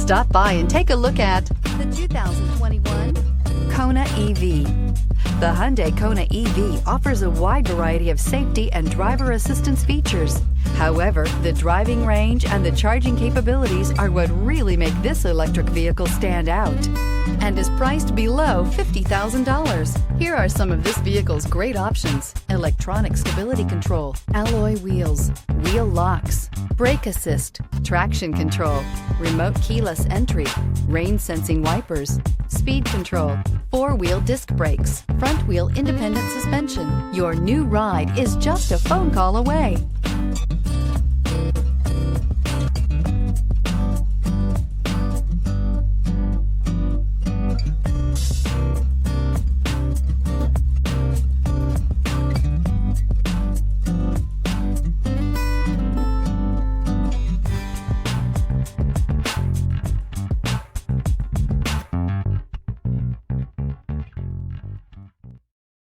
Stop by and take a look at the 2021 Kona EV. The Hyundai Kona EV offers a wide variety of safety and driver assistance features. However, the driving range and the charging capabilities are what really make this electric vehicle stand out, and is priced below $50,000. Here are some of this vehicle's great options: electronic stability control, alloy wheels, wheel locks, brake assist, traction control, remote keyless entry, rain sensing wipers, speed control, four-wheel disc brakes, front wheel independent suspension. Your new ride is just a phone call away.